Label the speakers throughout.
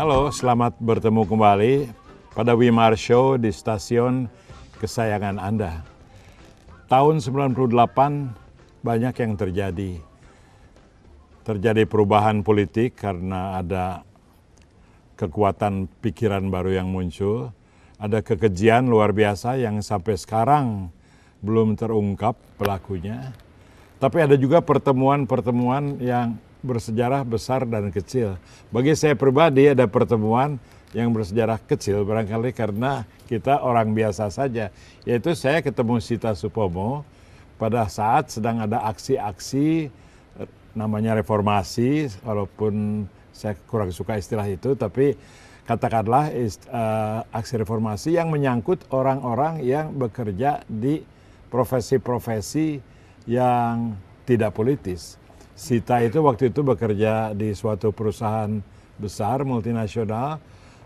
Speaker 1: Halo, selamat bertemu kembali pada Wimar Show di stasiun kesayangan Anda. Tahun 98 banyak yang terjadi. Terjadi perubahan politik karena ada kekuatan pikiran baru yang muncul. Ada kekejian luar biasa yang sampai sekarang belum terungkap pelakunya. Tapi ada juga pertemuan-pertemuan yang bersejarah besar dan kecil. Bagi saya pribadi ada pertemuan yang bersejarah kecil barangkali karena kita orang biasa saja. Yaitu saya ketemu Sita Supomo pada saat sedang ada aksi-aksi namanya reformasi, walaupun saya kurang suka istilah itu, tapi katakanlah aksi reformasi yang menyangkut orang-orang yang bekerja di profesi-profesi yang tidak politis. Sita itu waktu itu bekerja di suatu perusahaan besar multinasional,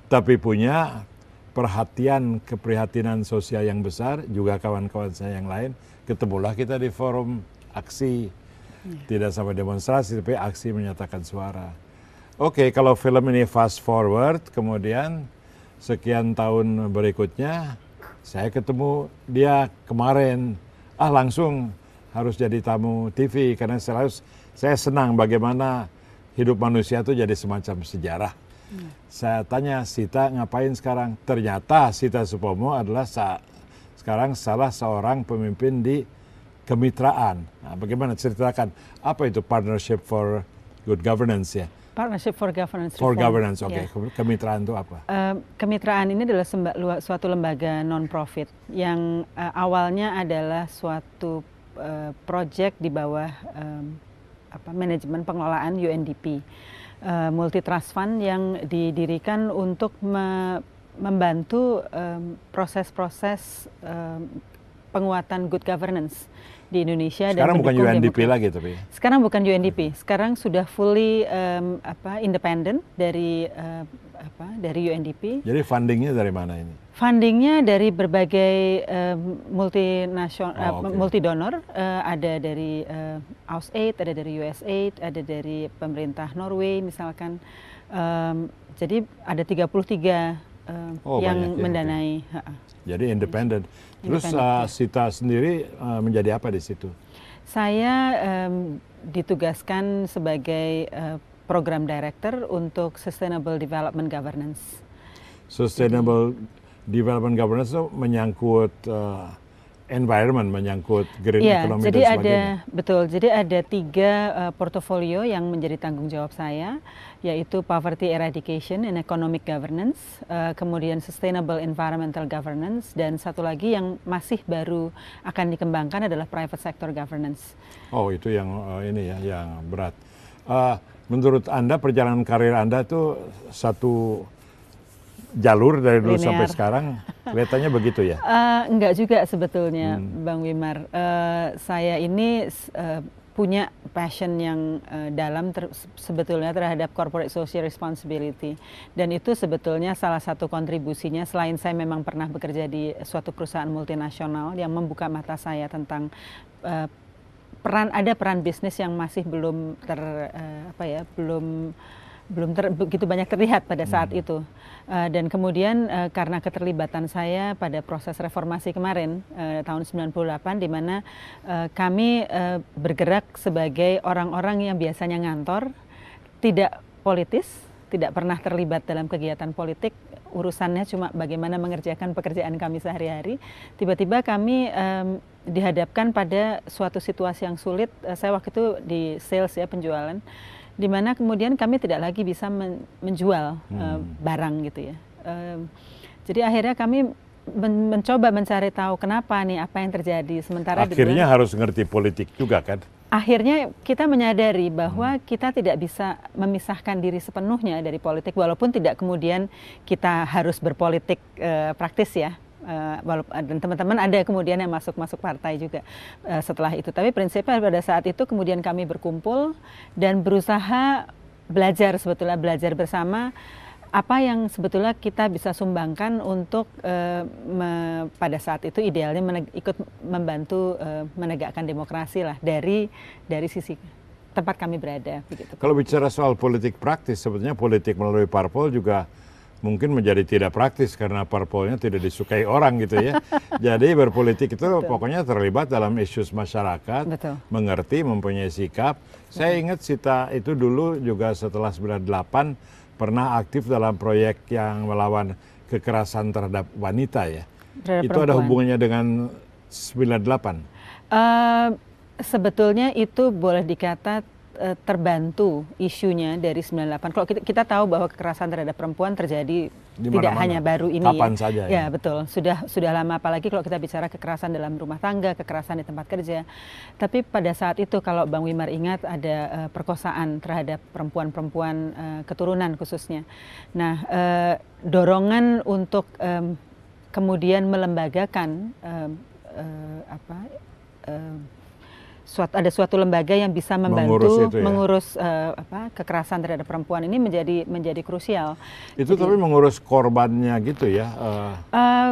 Speaker 1: tapi punya perhatian keprihatinan sosial yang besar, juga kawan-kawan saya yang lain. Ketemulah kita di forum aksi, tidak sampai demonstrasi, tapi aksi menyatakan suara. Oke, kalau film ini fast forward, kemudian sekian tahun berikutnya, saya ketemu dia kemarin, langsung harus jadi tamu TV, karena saya senang bagaimana hidup manusia itu jadi semacam sejarah. Saya tanya, Sita ngapain sekarang? Ternyata Sita Supomo adalah sekarang salah seorang pemimpin di kemitraan. Nah, bagaimana ceritakan, apa itu Partnership for Good Governance ya?
Speaker 2: Partnership for Governance.
Speaker 1: For Governance, oke. Kemitraan itu apa?
Speaker 2: Kemitraan ini adalah suatu lembaga non-profit yang awalnya adalah suatu project di bawah manajemen pengelolaan UNDP, multi trust fund yang didirikan untuk membantu proses-proses penguatan good governance di Indonesia.
Speaker 1: Sekarang
Speaker 2: dan
Speaker 1: bukan UNDP lagi tapi.
Speaker 2: Sekarang bukan UNDP, sekarang sudah fully independent dari UNDP.
Speaker 1: Jadi fundingnya dari mana ini?
Speaker 2: Fundingnya dari berbagai multi donor, ada dari AusAid, ada dari USAID, ada dari pemerintah Norway misalkan. Jadi ada 33 yang mendanai.
Speaker 1: Jadi independen. Terus Sita sendiri menjadi apa di situ?
Speaker 2: Saya ditugaskan sebagai program director untuk Sustainable Development Governance.
Speaker 1: Sustainable Development Governance itu menyangkut environment, menyangkut green economy
Speaker 2: jadi
Speaker 1: dan sebagainya.
Speaker 2: Jadi ada 3 portofolio yang menjadi tanggung jawab saya, yaitu Poverty Eradication and Economic Governance, kemudian Sustainable Environmental Governance, dan satu lagi yang masih baru akan dikembangkan adalah Private Sector Governance.
Speaker 1: Oh, itu yang ini ya, yang berat. Menurut Anda perjalanan karir Anda itu satu jalur dari dulu sampai sekarang, kelihatannya begitu ya?
Speaker 2: Enggak juga sebetulnya, Bang Wimar. Saya ini punya passion yang dalam sebetulnya terhadap corporate social responsibility, dan itu sebetulnya salah satu kontribusinya, selain saya memang pernah bekerja di suatu perusahaan multinasional yang membuka mata saya tentang peran bisnis yang masih belum begitu banyak terlihat pada saat itu. Dan kemudian karena keterlibatan saya pada proses reformasi kemarin tahun 98, di mana kami bergerak sebagai orang-orang yang biasanya ngantor, tidak politis, tidak pernah terlibat dalam kegiatan politik, urusannya cuma bagaimana mengerjakan pekerjaan kami sehari-hari. Tiba-tiba kami dihadapkan pada suatu situasi yang sulit. Saya waktu itu di sales ya, penjualan, di mana kemudian kami tidak lagi bisa menjual barang gitu ya. Jadi akhirnya kami mencoba mencari tahu kenapa nih, apa yang terjadi. Sementara
Speaker 1: akhirnya harus ngerti politik juga kan?
Speaker 2: Akhirnya kita menyadari bahwa kita tidak bisa memisahkan diri sepenuhnya dari politik, walaupun tidak kemudian kita harus berpolitik praktis ya. Dan teman-teman ada kemudian yang masuk partai juga setelah itu. Tapi prinsipnya pada saat itu kemudian kami berkumpul dan berusaha belajar bersama apa yang sebetulnya kita bisa sumbangkan untuk pada saat itu idealnya ikut membantu menegakkan demokrasi lah dari sisi tempat kami berada. Begitu.
Speaker 1: Kalau bicara soal politik praktis, sebetulnya politik melalui parpol juga mungkin menjadi tidak praktis karena parpolnya tidak disukai orang gitu ya. Jadi berpolitik itu pokoknya terlibat dalam isu masyarakat, mengerti, mempunyai sikap. Saya ingat Sita itu dulu juga setelah 98 pernah aktif dalam proyek yang melawan kekerasan terhadap wanita ya. Itu ada hubungannya dengan 98?
Speaker 2: Sebetulnya itu boleh dikata terbantu isunya dari 98. Kalau kita tahu bahwa kekerasan terhadap perempuan terjadi tidak hanya baru ini.
Speaker 1: Kapan saja
Speaker 2: ya. Ya betul, sudah lama, apalagi kalau kita bicara kekerasan dalam rumah tangga, kekerasan di tempat kerja. Tapi pada saat itu kalau Bang Wimar ingat ada perkosaan terhadap perempuan-perempuan keturunan khususnya. Nah, dorongan untuk kemudian melembagakan ada suatu lembaga yang bisa membantu mengurus kekerasan terhadap perempuan ini menjadi krusial.
Speaker 1: Itu jadi, tapi mengurus korbannya gitu ya?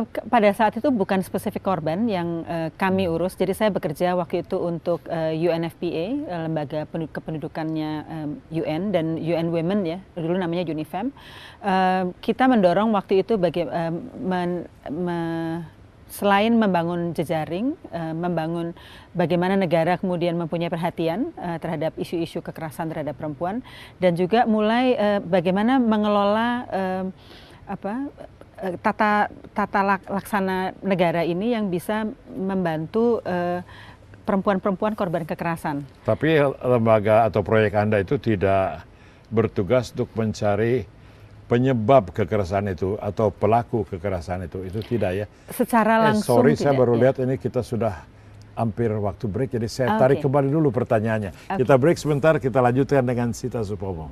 Speaker 2: Pada saat itu bukan spesifik korban yang kami urus. Jadi saya bekerja waktu itu untuk UNFPA, lembaga kependudukannya UN dan UN Women ya, dulu namanya UNIFEM. Kita mendorong waktu itu selain membangun jejaring, membangun bagaimana negara kemudian mempunyai perhatian terhadap isu-isu kekerasan terhadap perempuan, dan juga mulai bagaimana mengelola tata laksana negara ini yang bisa membantu perempuan-perempuan korban kekerasan.
Speaker 1: Tapi lembaga atau proyek Anda itu tidak bertugas untuk mencari penyebab kekerasan itu atau pelaku kekerasan itu tidak ya?
Speaker 2: Secara langsung tidak.
Speaker 1: Saya baru lihat ini kita sudah hampir waktu break, jadi saya tarik kembali dulu pertanyaannya. Kita break sebentar, kita lanjutkan dengan Sita Supomo.